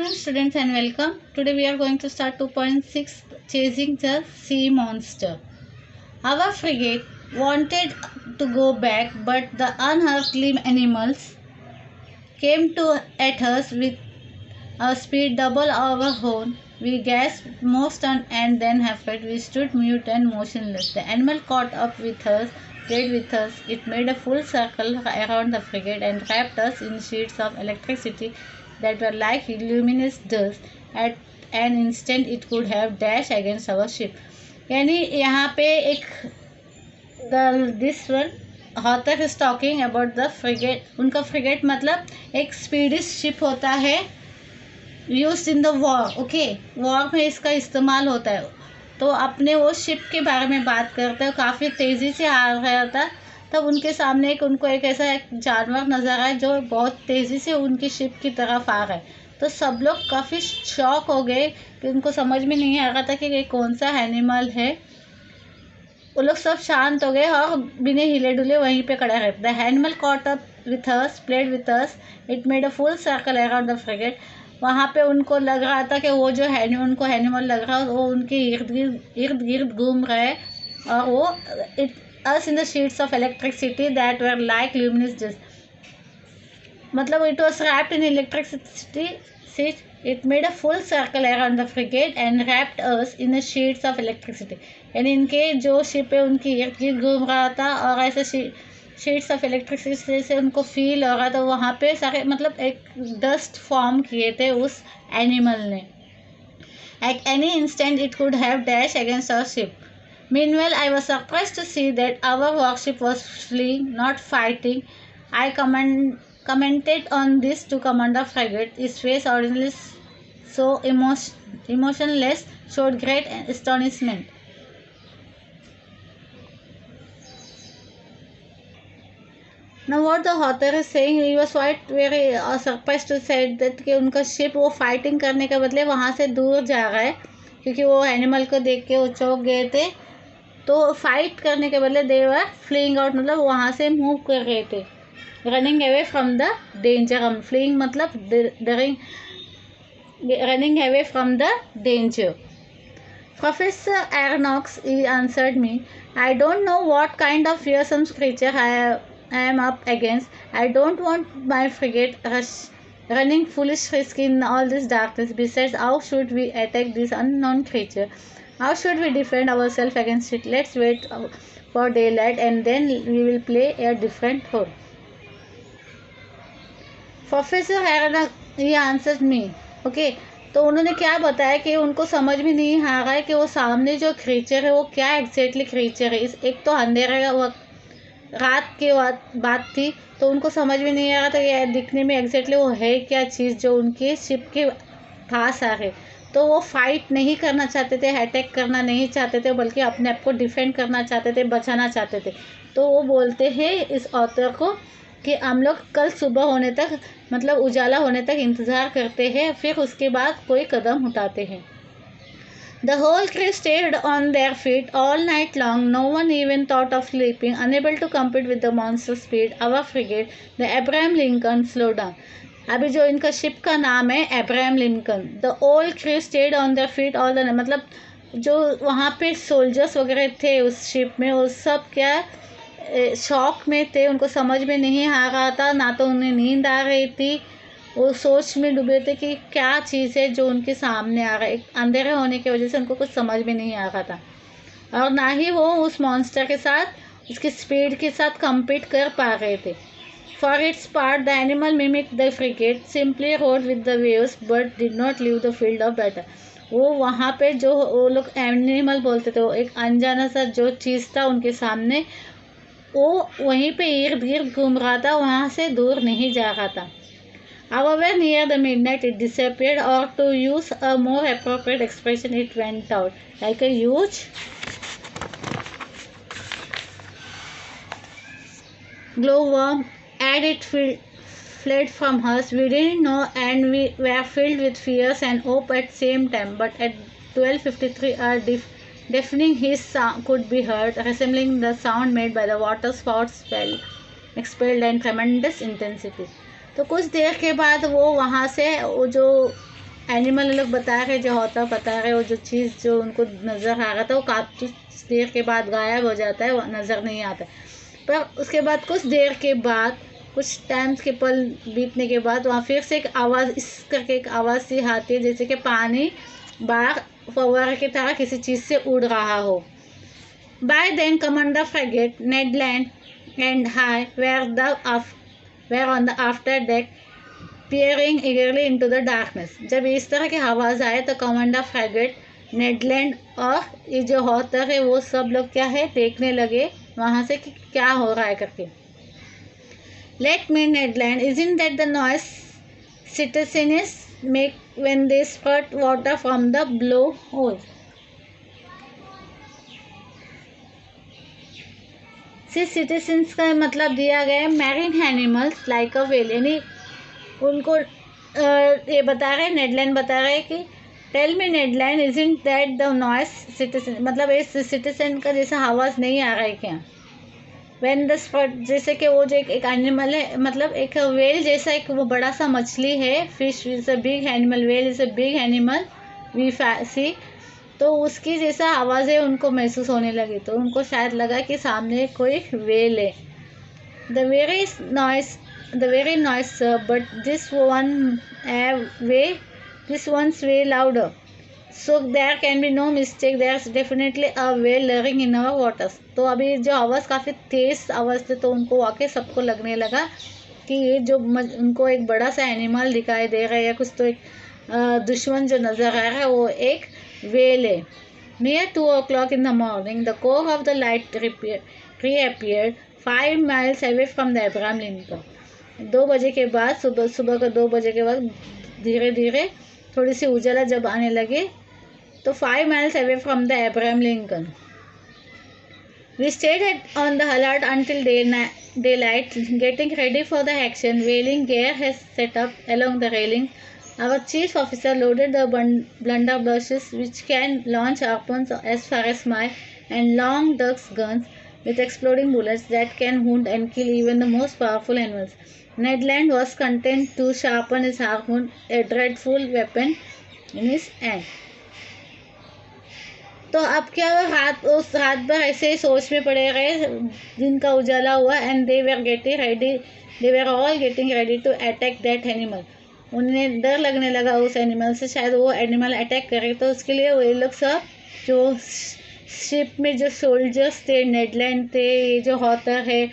morning students and welcome. Today we are going to start 2.6 Chasing the Sea Monster. Our frigate wanted to go back but the unearthly animals came at us with a speed double our own. We gasped, more stunned and then afraid. We stood mute and motionless. The animal caught up with us, played with us. It made a full circle around the frigate and wrapped us in sheets of electricity that were like luminous dust. At an instant it could have dashed against our ship. यानी यहाँ पे एक this one author is talking about the frigate. उनका frigate मतलब एक स्पीडिश ship होता है use in the war. Okay, war में इसका इस्तेमाल होता है. तो अपने वो शिप के बारे में बात करते हैं. काफ़ी तेज़ी से आ रहा था तब उनके सामने उनको एक ऐसा एक जानवर नज़र आया जो बहुत तेज़ी से उनकी शिप की तरफ आ रहा है. तो सब लोग काफ़ी शॉक हो गए कि उनको समझ में नहीं आ रहा था कि ये कौन सा एनिमल है. वो लोग सब शांत हो गए और बिना हिले डुले वहीं पे खड़े रहे. The animal caught up with us, played with us, it made a full circle around the frigate. वहाँ पे उनको लग रहा था कि वो जो उनको एनिमल लग रहा है वो उनके इर्द गिर्द घूम रहे हैं. और वो us in the sheets of electricity that were like luminous dust. मतलब it was wrapped in electricity. It made a full circle around the frigate and wrapped us in the sheets of electricity. यानी इनके जो ship है उनकी इर्द गिर्द घूम रहा था और ऐसे शीट्स ऑफ इलेक्ट्रिसिटी से उनको फील हो रहा था. वहाँ पे सारे मतलब एक डस्ट फॉर्म किए थे उस एनिमल ने. At any instant it could have dashed against our ship. Meanwhile, I was surprised to see that our warship was fleeing, not fighting. I commented on this to Commander Frigate. His face, ordinarily so emotionless, showed great astonishment. Now what the author is saying, he was quite very surprised to say that कि उनका ship वो fighting करने के बदले वहाँ से दूर जा रहा है क्योंकि वो एनिमल को देख के वो चौंक गए थे. तो फाइट करने के बदले दे वर फ्लीइंग आउट मतलब वहाँ से मूव कर रहे थे. Running away from the danger. हम फ्लीइंग मतलब running away from the danger. Professor Aronnax, he answered me, I don't know what kind of fearsome creature I am up against. I don't want my frigate running foolish risk in all this darkness. Besides, how should we attack this unknown creature? How should we defend ourselves against it? Let's wait for daylight and then we will play a different role. Professor Aronnax, he answered me. Okay, तो उन्होंने क्या बताया कि उनको समझ में नहीं आ रहा है कि वो सामने जो क्रीचर है वो क्या एग्जैक्टली क्रीचर है. एक तो अंधेरे का वक्त रात की बात थी तो उनको समझ में नहीं आ रहा था कि दिखने में एग्जैक्टली वो है क्या चीज़ जो उनके शिप के पास आ रहे. तो वो फाइट नहीं करना चाहते थे, अटैक करना नहीं चाहते थे, बल्कि अपने आप को डिफेंड करना चाहते थे, बचाना चाहते थे. तो वो बोलते हैं इस ऑथर को कि हम लोग कल सुबह होने तक मतलब उजाला होने तक इंतज़ार करते हैं, फिर उसके बाद कोई कदम उठाते हैं. The whole crew stayed on their feet all night long. No one even thought of sleeping. Unable to compete with the monster speed, our frigate, the Abraham Lincoln, slowed down. अभी जो इनका शिप का नाम है Abraham Lincoln. The whole crew stayed on their feet all the मतलब जो वहाँ पे सोल्जर्स वगैरह थे उस शिप में वो सब क्या शॉक में थे. उनको समझ में नहीं आ रहा था, ना तो उन्हें नींद आ रही थी. वो सोच में डूबे थे कि क्या चीज़ है जो उनके सामने आ रहा है. अंधेरे होने की वजह से उनको कुछ समझ में नहीं आ रहा था और ना ही वो उस मॉन्स्टर के साथ उसकी स्पीड के साथ कम्पीट कर पा रहे थे. For its part, the animal mimicked the frigate, simply rode with the waves, but did not leave the field of battle. वो वहाँ पे जो वो लोग एनिमल बोलते थे, वो एक अनजाना सा जो चीज़ था उनके सामने, वो वहीं पे इर्द गिर्द घूम रहा था, वहाँ से दूर नहीं जा रहा था. However, near the midnight, it disappeared, or to use a more appropriate expression, it went out like a huge glowworm. And it fled from us. We didn't know and we were filled with fears and hope at the same time. But at 12:53 a deafening hiss could be heard, resembling the sound made by the water spouts expelled in tremendous intensity. तो कुछ देर के बाद वो वहाँ से वो जो animal लोग बता रहे जो होता बता रहे, वो जो चीज़ जो उनको नज़र आ रहा था वो काफ़ी देर के बाद गायब हो जाता है, वो नज़र नहीं आता। पर उसके बाद कुछ देर के बाद, कुछ टाइम्स के पल बीतने के बाद वहाँ फिर से एक आवाज़, इस करके एक आवाज़ सी आती है जैसे कि पानी बाहर फव्वारे की तरह किसी चीज़ से उड़ रहा हो। By then, Commander Frigate, Ned Land, and I were on the after deck, peering eagerly into the darkness. जब इस तरह की आवाज़ आए तो कमांडर फ्रैगेट, नेडलैंड और ये जो हॉटर है वो सब लोग क्या है देखने लगे वहाँ से कि क्या हो रहा है करके। Let me, Nedland, isn't that the noise citizens make when they spurt water from the blowhole? Citizens का मतलब दिया गया है marine animals like a whale, यानी उनको ये बता रहे, नेडलैंड बता रहे कि tell me Ned Land isn't that the noise citizen, मतलब इस सिटीजन का जैसा आवाज़ नहीं आ रहा है क्या। व्हेन द स्पॉट, जैसे कि वो जो एक एनिमल है, मतलब एक वेल जैसा एक वो बड़ा सा मछली है, fish is a big animal, whale is a big animal we see, तो उसकी जैसा आवाज़ें उनको महसूस होने लगी, तो उनको शायद लगा कि सामने कोई वेल है। The very noise sir, but this once way louder, so there can be no mistake, there is definitely a whale lurking in our waters. तो अभी जो आवाज़ काफ़ी तेज़ आवाज़ थी, तो उनको वाकई सबको लगने लगा कि ये जो उनको एक बड़ा सा एनिमल दिखाई दे रहा है या कुछ, तो एक दुश्मन जो नज़र आ रहा है वो एक वेल है। Near 2 o'clock in the morning, the core of the light reappeared 5 miles away from the Abraham Lincoln. 2 बजे के बाद, सुबह का 2 बजे के बाद धीरे धीरे थोड़ी सी उजाला जब आने लगे, तो 5 miles away from the Abraham Lincoln. We stayed on the alert until daylight, getting ready for the action. Whaling gear has set up along the railing. Our chief officer loaded the blunderbusses, which can launch harpoons as far as mile, and long ducks guns with exploding bullets that can wound and kill even the most powerful animals. Ned Land was content to sharpen his harpoon, a dreadful weapon, in his hand. तो अब क्या हुआ, उस रात भर ऐसे ही सोच में पड़े गए, दिन का उजाला हुआ, and they were all getting ready to attack that animal. उन्हें डर लगने लगा उस एनिमल से, शायद वो एनिमल अटैक करे, तो उसके लिए वो लोग सब जो शिप में जो सोल्जर्स थे, नेडलैंड थे, ये जो हॉटर है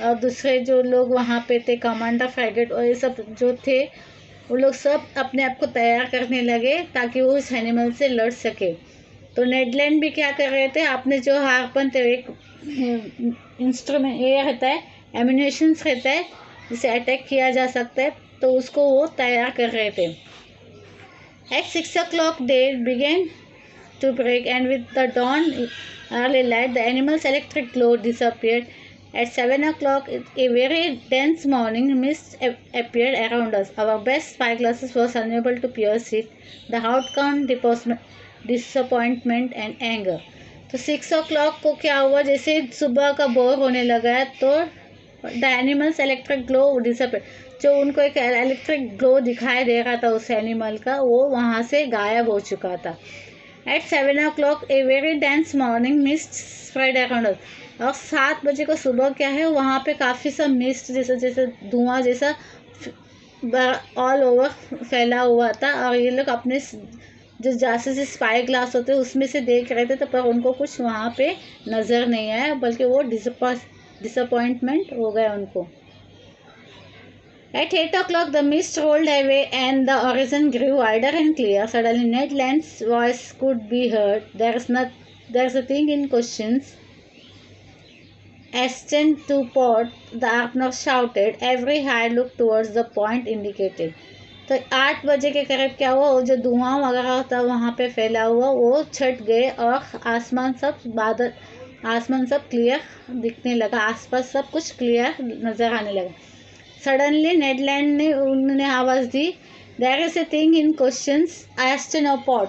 और दूसरे जो लोग वहाँ पे थे, कमांडर फ्रैगेट और ये सब जो थे, वो लोग सब अपने आप को तैयार करने लगे ताकि वो उस एनिमल से लड़ सके। तो नेडलैंड भी क्या कर रहे थे, आपने जो हार्पन थे, एक इंस्ट्रूमेंट ये रहता है, एम्यूनेशंस रहता है जिसे अटैक किया जा सकता है, तो उसको वो तैयार कर रहे थे। At 6 o'clock day began to break, and with the dawn early light, the animal's electric glow disappeared. At 7 o'clock, a very dense morning mist appeared around us. Our best spyglasses was unable to pierce it. The outcome, disappointment and anger. तो 6 o'clock को क्या हुआ, जैसे सुबह का bore होने लगा है, तो the animals electric glow disappear, जो उनको एक इलेक्ट्रिक ग्लो दिखाई दे रहा था उस एनिमल का, वो वहाँ से गायब हो चुका था। At 7 o'clock a very dense morning mist spread around us, और 7 बजे को सुबह क्या है, वहाँ पे काफ़ी सा मिस्ट जैसे धुआं जैसा ऑल ओवर फैला हुआ था, और ये लोग अपने जो जासूस स्पाई ग्लास होते हैं उसमें से देख रहे थे, तो पर उनको कुछ वहाँ पे नज़र नहीं आया, बल्कि वो डिसअपॉइंटमेंट हो गया उनको। At 8 o'clock, the mist rolled away and the horizon grew wider and clear. Suddenly, Ned Land's voice could be heard. There's a thing in questions. Ascend to port, the Arpner shouted. Every eye looked towards the point indicated. तो 8 बजे के करीब क्या हुआ, वो जो धुआं वगैरह था वहाँ पे फैला हुआ वो छट गए, और आसमान सब क्लियर दिखने लगा, आसपास सब कुछ क्लियर नज़र आने लगा। सडनली नेडलैंड ने उन्होंने आवाज़ दी, there is a thing in questions एस्टेनोपोड।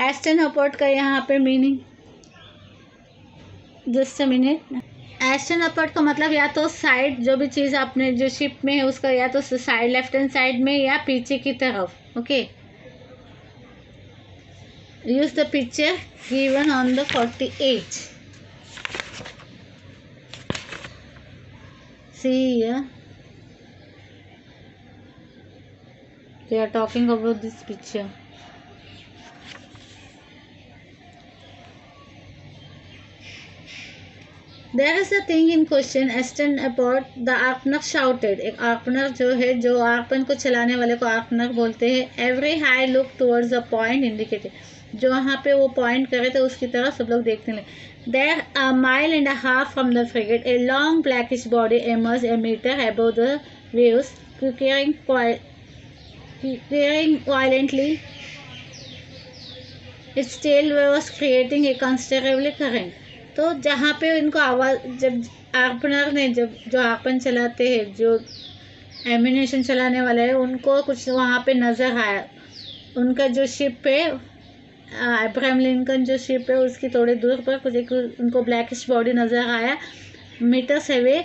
एस्टेनोपोड का यहाँ पे मीनिंग, जस्ट अ मिनट, एस्टेनोपोड का मतलब या तो साइड, जो भी चीज़ आपने जो शिप में है उसका या तो साइड, लेफ्ट हैंड साइड में या पीछे की तरफ, okay. Use the picture given on the 48. See here. They are talking about this picture. There is a thing in question asked about the arpner shouted. एक arpner जो है, जो arpन को चलाने वाले को arpner बोलते हैं. Every eye look towards the point indicated. जो वहाँ पे वो पॉइंट करे थे उसकी तरफ सब लोग देखने लगे. There, a mile and a half from the frigate, a long blackish body emerged a meter above the waves, quivering violently. Its tail was creating a considerable current. तो जहाँ पे इनको आवाज़, जब आर्पनर ने, जब जो आर्पन चलाते हैं, जो एम्यूनेशन चलाने वाले हैं, उनको कुछ वहाँ पे नज़र आया. उनका जो शिप है, अब्राहम लिंकन जो शिप है, उसकी थोड़ी दूर पर कुछ एक उनको ब्लैकिश बॉडी नज़र आया. Meters away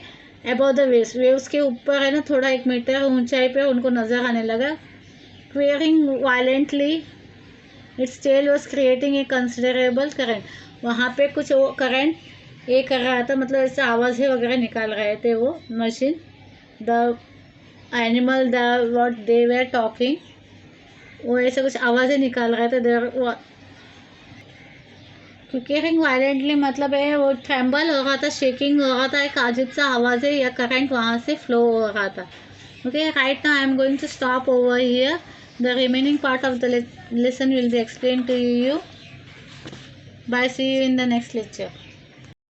above the waves, waves के ऊपर है ना, थोड़ा 1 मीटर ऊंचाई पे उनको नज़र आने लगा. Quivering violently, its tail was creating a considerable current. वहाँ पे कुछ वो करंट ये कर रहा था, मतलब ऐसे आवाज़ें वगैरह निकाल रहे थे वो machine. The animal, the what they were talking, वो ऐसे कुछ आवाज़ें निकाल रहे थे. देर क्विकरिंग वायलेंटली मतलब है वो ट्रेम्बल हो रहा था, शेकिंग हो रहा था, एक अजीब सा आवाज़ें या करंट वहाँ से फ्लो हो रहा था. Okay, right now I am going to stop over here. The remaining part of the lesson will be explained to you. Bye, see you in the next lecture.